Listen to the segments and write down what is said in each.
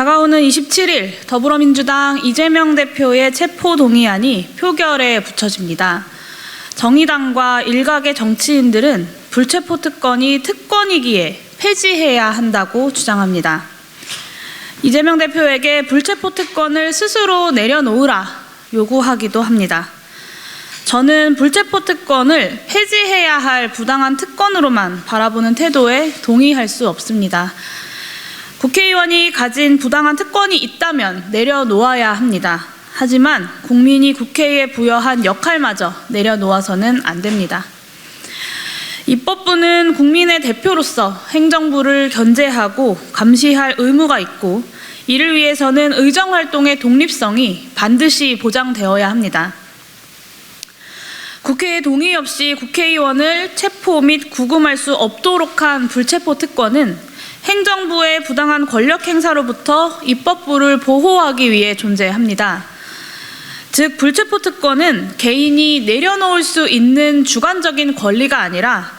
다가오는 27일 더불어민주당 이재명 대표의 체포 동의안이 표결에 붙여집니다. 정의당과 일각의 정치인들은 불체포 특권이 특권이기에 폐지해야 한다고 주장합니다. 이재명 대표에게 불체포 특권을 스스로 내려놓으라 요구하기도 합니다. 저는 불체포 특권을 폐지해야 할 부당한 특권으로만 바라보는 태도에 동의할 수 없습니다. 국회의원이 가진 부당한 특권이 있다면 내려놓아야 합니다. 하지만 국민이 국회에 부여한 역할마저 내려놓아서는 안 됩니다. 입법부는 국민의 대표로서 행정부를 견제하고 감시할 의무가 있고, 이를 위해서는 의정활동의 독립성이 반드시 보장되어야 합니다. 국회의 동의 없이 국회의원을 체포 및 구금할 수 없도록 한 불체포 특권은 행정부의 부당한 권력 행사로부터 입법부를 보호하기 위해 존재합니다. 즉, 불체포 특권은 개인이 내려놓을 수 있는 주관적인 권리가 아니라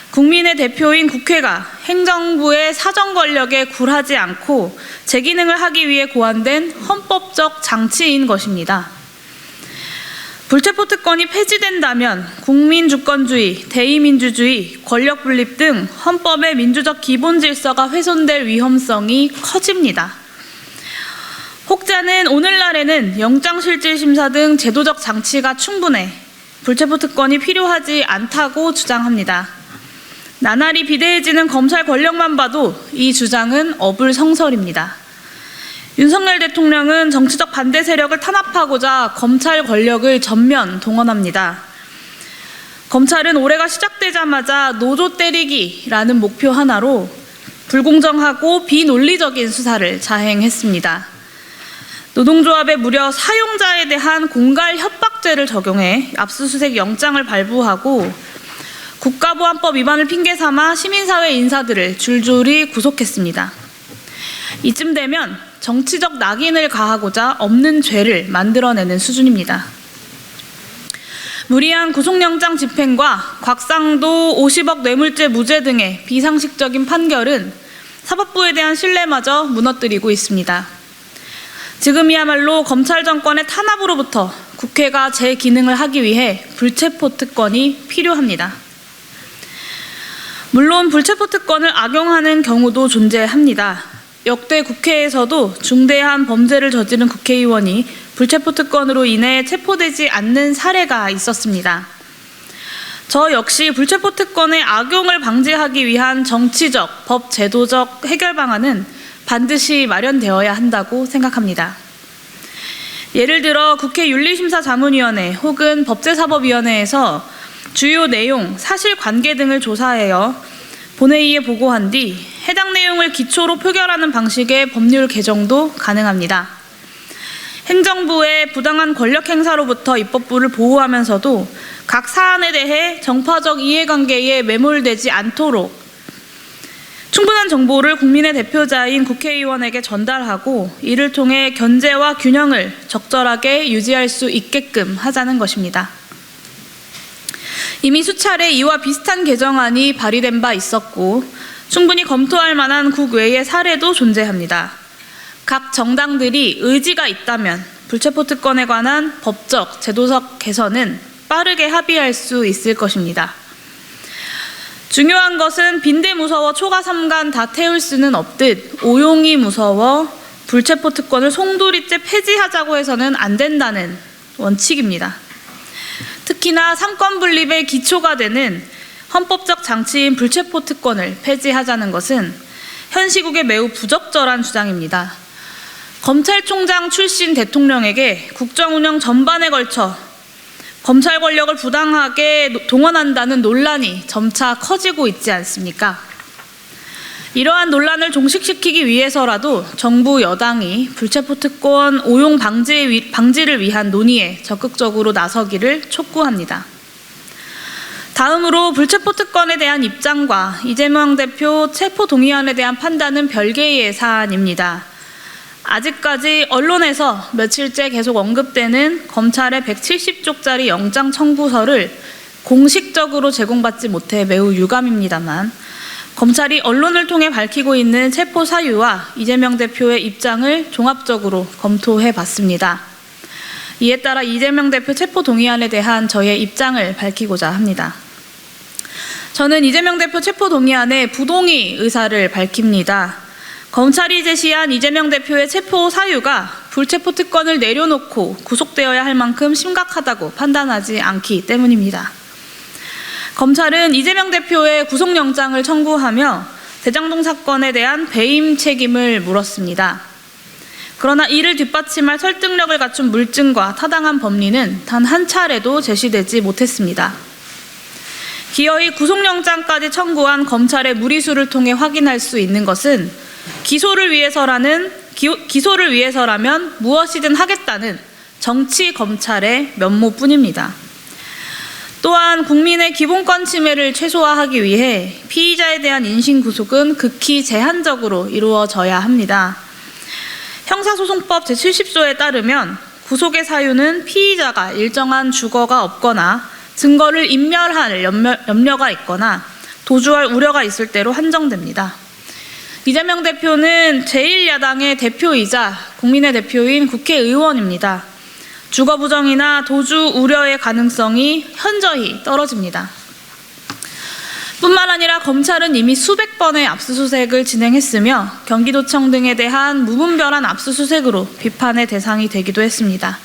국민의 대표인 국회가 행정부의 사정 권력에 굴하지 않고 제 기능을 하기 위해 고안된 헌법적 장치인 것입니다. 불체포 특권이 폐지된다면 국민주권주의, 대의민주주의, 권력분립 등 헌법의 민주적 기본 질서가 훼손될 위험성이 커집니다. 혹자는 오늘날에는 영장실질심사 등 제도적 장치가 충분해 불체포 특권이 필요하지 않다고 주장합니다. 나날이 비대해지는 검찰 권력만 봐도 이 주장은 어불성설입니다. 윤석열 대통령은 정치적 반대 세력을 탄압하고자 검찰 권력을 전면 동원합니다. 검찰은 올해가 시작되자마자 노조 때리기라는 목표 하나로 불공정하고 비논리적인 수사를 자행했습니다. 노동조합에 무려 사용자에 대한 공갈 협박죄를 적용해 압수수색 영장을 발부하고 국가보안법 위반을 핑계 삼아 시민사회 인사들을 줄줄이 구속했습니다. 이쯤 되면 정치적 낙인을 가하고자 없는 죄를 만들어내는 수준입니다. 무리한 구속영장 집행과 곽상도 50억 뇌물죄 무죄 등의 비상식적인 판결은 사법부에 대한 신뢰마저 무너뜨리고 있습니다. 지금이야말로 검찰 정권의 탄압으로부터 국회가 제 기능을 하기 위해 불체포 특권이 필요합니다. 물론 불체포 특권을 악용하는 경우도 존재합니다. 역대 국회에서도 중대한 범죄를 저지른 국회의원이 불체포 특권으로 인해 체포되지 않는 사례가 있었습니다. 저 역시 불체포 특권의 악용을 방지하기 위한 정치적, 법 제도적 해결 방안은 반드시 마련되어야 한다고 생각합니다. 예를 들어 국회 윤리심사자문위원회 혹은 법제사법위원회에서 주요 내용, 사실관계 등을 조사하여 본회의에 보고한 뒤 해당 내용을 기초로 표결하는 방식의 법률 개정도 가능합니다. 행정부의 부당한 권력 행사로부터 입법부를 보호하면서도 각 사안에 대해 정파적 이해관계에 매몰되지 않도록 충분한 정보를 국민의 대표자인 국회의원에게 전달하고 이를 통해 견제와 균형을 적절하게 유지할 수 있게끔 하자는 것입니다. 이미 수차례 이와 비슷한 개정안이 발의된 바 있었고 충분히 검토할 만한 국외의 사례도 존재합니다. 각 정당들이 의지가 있다면 불체포 특권에 관한 법적, 제도적 개선은 빠르게 합의할 수 있을 것입니다. 중요한 것은 빈대 무서워 초가 삼간 다 태울 수는 없듯 오용이 무서워 불체포 특권을 송두리째 폐지하자고 해서는 안 된다는 원칙입니다. 특히나 삼권 분립의 기초가 되는 헌법적 장치인 불체포 특권을 폐지하자는 것은 현 시국에 매우 부적절한 주장입니다. 검찰총장 출신 대통령에게 국정 운영 전반에 걸쳐 검찰 권력을 부당하게 동원한다는 논란이 점차 커지고 있지 않습니까? 이러한 논란을 종식시키기 위해서라도 정부 여당이 불체포 특권 오용 방지를 위한 논의에 적극적으로 나서기를 촉구합니다. 다음으로 불체포 특권에 대한 입장과 이재명 대표 체포 동의안에 대한 판단은 별개의 사안입니다. 아직까지 언론에서 며칠째 계속 언급되는 검찰의 170쪽짜리 영장 청구서를 공식적으로 제공받지 못해 매우 유감입니다만 검찰이 언론을 통해 밝히고 있는 체포 사유와 이재명 대표의 입장을 종합적으로 검토해 봤습니다. 이에 따라 이재명 대표 체포 동의안에 대한 저의 입장을 밝히고자 합니다. 저는 이재명 대표 체포 동의안에 부동의 의사를 밝힙니다. 검찰이 제시한 이재명 대표의 체포 사유가 불체포 특권을 내려놓고 구속되어야 할 만큼 심각하다고 판단하지 않기 때문입니다. 검찰은 이재명 대표의 구속영장을 청구하며 대장동 사건에 대한 배임 책임을 물었습니다. 그러나 이를 뒷받침할 설득력을 갖춘 물증과 타당한 법리는 단 한 차례도 제시되지 못했습니다. 기어이 구속영장까지 청구한 검찰의 무리수를 통해 확인할 수 있는 것은 기소를 위해서라면 무엇이든 하겠다는 정치 검찰의 면모뿐입니다. 또한 국민의 기본권 침해를 최소화하기 위해 피의자에 대한 인신 구속은 극히 제한적으로 이루어져야 합니다. 형사소송법 제70조에 따르면 구속의 사유는 피의자가 일정한 주거가 없거나 증거를 인멸할 염려가 있거나 도주할 우려가 있을 때로 한정됩니다. 이재명 대표는 제1야당의 대표이자 국민의 대표인 국회의원입니다. 주거 부정이나 도주 우려의 가능성이 현저히 떨어집니다. 뿐만 아니라 검찰은 이미 수백 번의 압수수색을 진행했으며 경기도청 등에 대한 무분별한 압수수색으로 비판의 대상이 되기도 했습니다.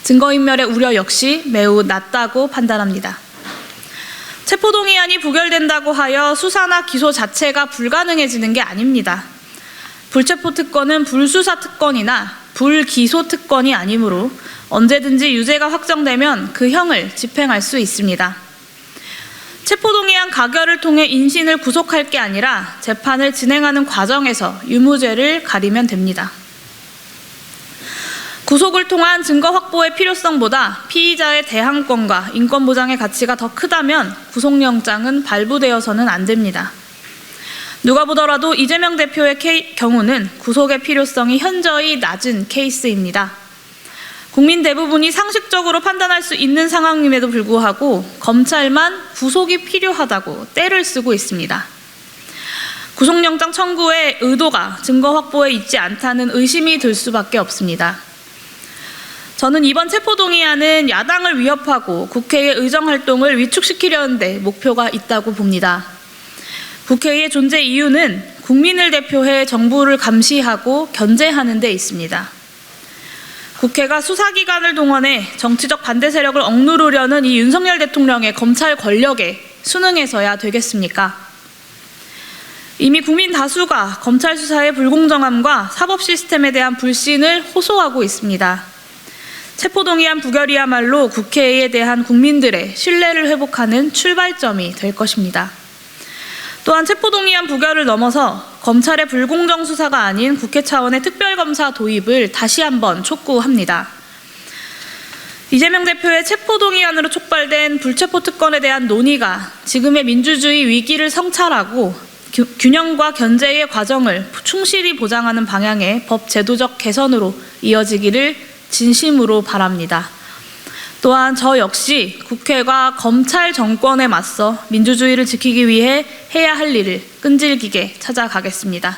증거인멸의 우려 역시 매우 낮다고 판단합니다. 체포동의안이 부결된다고 하여 수사나 기소 자체가 불가능해지는 게 아닙니다. 불체포 특권은 불수사 특권이나 불기소 특권이 아니므로 언제든지 유죄가 확정되면 그 형을 집행할 수 있습니다. 체포동의안 가결을 통해 인신을 구속할 게 아니라 재판을 진행하는 과정에서 유무죄를 가리면 됩니다. 구속을 통한 증거 확보의 필요성보다 피의자의 대항권과 인권 보장의 가치가 더 크다면 구속영장은 발부되어서는 안 됩니다. 누가 보더라도 이재명 대표의 경우는 구속의 필요성이 현저히 낮은 케이스입니다. 국민 대부분이 상식적으로 판단할 수 있는 상황임에도 불구하고 검찰만 구속이 필요하다고 떼를 쓰고 있습니다. 구속영장 청구의 의도가 증거 확보에 있지 않다는 의심이 들 수밖에 없습니다. 저는 이번 체포동의안은 야당을 위협하고 국회의 의정활동을 위축시키려는 데 목표가 있다고 봅니다. 국회의 존재 이유는 국민을 대표해 정부를 감시하고 견제하는 데 있습니다. 국회가 수사기관을 동원해 정치적 반대 세력을 억누르려는 이 윤석열 대통령의 검찰 권력에 순응해서야 되겠습니까? 이미 국민 다수가 검찰 수사의 불공정함과 사법 시스템에 대한 불신을 호소하고 있습니다. 체포동의안 부결이야말로 국회에 대한 국민들의 신뢰를 회복하는 출발점이 될 것입니다. 또한 체포동의안 부결을 넘어서 검찰의 불공정 수사가 아닌 국회 차원의 특별검사 도입을 다시 한번 촉구합니다. 이재명 대표의 체포동의안으로 촉발된 불체포 특권에 대한 논의가 지금의 민주주의 위기를 성찰하고 균형과 견제의 과정을 충실히 보장하는 방향의 법 제도적 개선으로 이어지기를 진심으로 바랍니다. 또한 저 역시 국회가 검찰 정권에 맞서 민주주의를 지키기 위해 해야 할 일을 끈질기게 찾아가겠습니다.